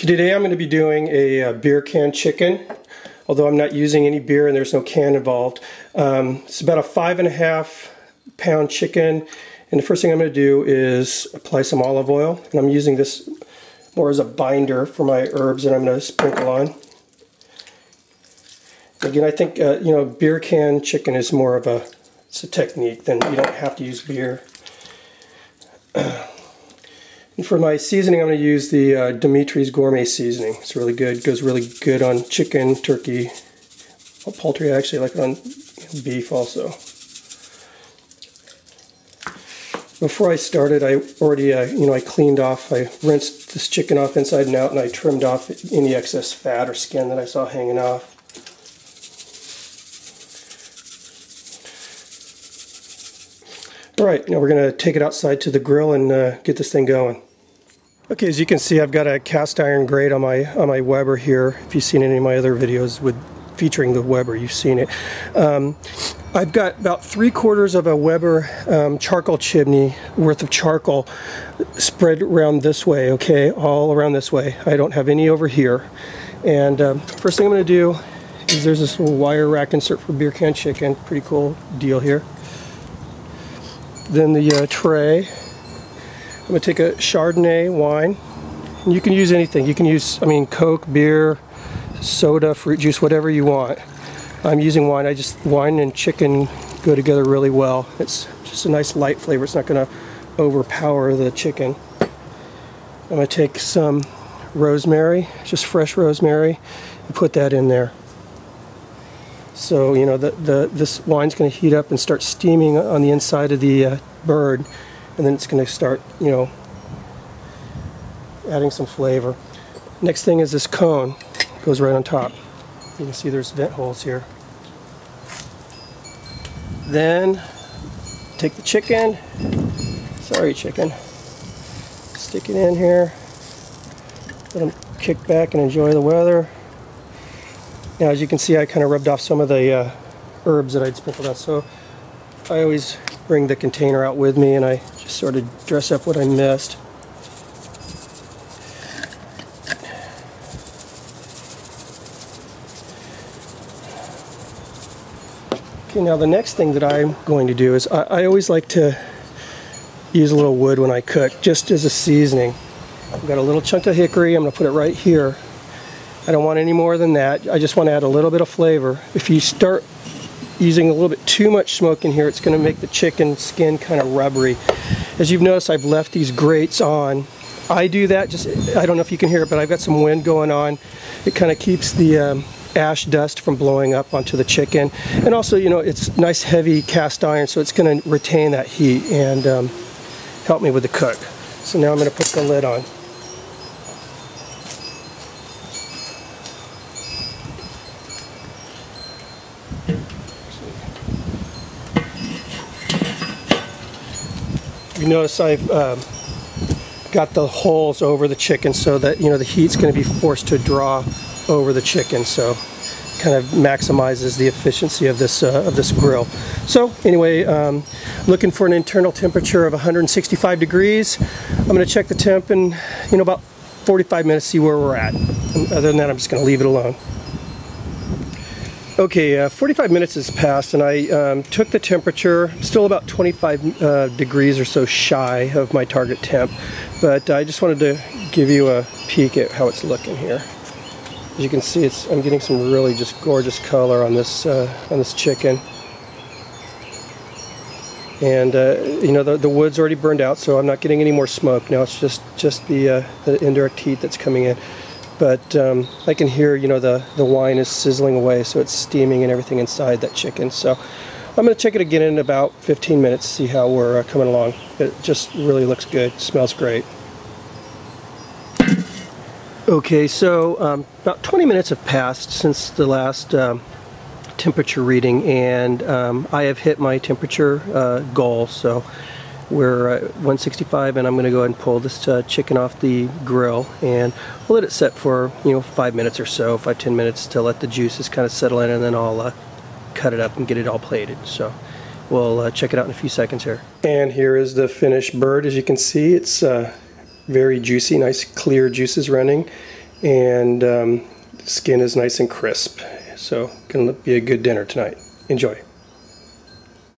Okay, today I'm going to be doing a beer can chicken, although I'm not using any beer and there's no can involved. It's about a 5.5 pound chicken, and the first thing I'm going to do is apply some olive oil, and I'm using this more as a binder for my herbs that I'm going to sprinkle on. Again, I think beer can chicken is more of a technique, than you don't have to use beer. And for my seasoning, I'm going to use the Dimitri's Gourmet seasoning. It's really good. It goes really good on chicken, turkey, poultry. I actually like it on beef also. Before I started, I already I cleaned off. I rinsed this chicken off inside and out, and I trimmed off any excess fat or skin that I saw hanging off. Alright, now we're going to take it outside to the grill and get this thing going. Okay, as you can see, I've got a cast iron grate on my Weber here. If you've seen any of my other videos featuring the Weber, you've seen it. I've got about 3/4 of a Weber charcoal chimney worth of charcoal spread around this way, okay, all around this way. I don't have any over here. And first thing I'm going to do is there's this little wire rack insert for beer can chicken. Pretty cool deal here. Then the tray, I'm going to take a Chardonnay wine, and you can use anything. You can use, Coke, beer, soda, fruit juice, whatever you want. I'm using wine. Wine and chicken go together really well. It's just a nice light flavor. It's not going to overpower the chicken. I'm going to take some rosemary, just fresh rosemary, and put that in there. So, this wine's going to heat up and start steaming on the inside of the bird, and then it's going to start, adding some flavor. Next thing is this cone. It goes right on top. You can see there's vent holes here. Then, take the chicken. Sorry, chicken. Stick it in here. Let them kick back and enjoy the weather. Now, as you can see, I kind of rubbed off some of the herbs that I'd sprinkled on, so I always bring the container out with me and I just sort of dress up what I missed. Okay, now the next thing that I'm going to do is I always like to use a little wood when I cook, just as a seasoning. I've got a little chunk of hickory. I'm going to put it right here. I don't want any more than that. I just want to add a little bit of flavor. If you start using a little bit too much smoke in here, it's going to make the chicken skin kind of rubbery. As you've noticed, I've left these grates on. I do that, I don't know if you can hear it, but I've got some wind going on. It kind of keeps the ash dust from blowing up onto the chicken. And also, it's nice heavy cast iron, so it's going to retain that heat and help me with the cook. So now I'm going to put the lid on. You notice I've got the holes over the chicken so that the heat's going to be forced to draw over the chicken, so kind of maximizes the efficiency of this grill. So anyway, looking for an internal temperature of 165 degrees. I'm going to check the temp in about 45 minutes, see where we're at. And other than that, I'm just going to leave it alone. Okay, 45 minutes has passed, and I took the temperature, still about 25 degrees or so shy of my target temp, but I just wanted to give you a peek at how it's looking here. As you can see, I'm getting some really just gorgeous color on this chicken, and the wood's already burned out, so I'm not getting any more smoke now. It's just the indirect heat that's coming in. But I can hear, the wine is sizzling away, so it's steaming and everything inside that chicken. So I'm going to check it again in about 15 minutes, see how we're coming along. It just really looks good, smells great. Okay, so about 20 minutes have passed since the last temperature reading, and I have hit my temperature goal. So we're at 165, and I'm going to go ahead and pull this chicken off the grill, and we'll let it set for 5 minutes or so, 5-10 minutes, to let the juices kind of settle in, and then I'll cut it up and get it all plated. So we'll check it out in a few seconds here. And here is the finished bird. As you can see, it's very juicy, nice clear juices running, and the skin is nice and crisp. So, gonna be a good dinner tonight. Enjoy.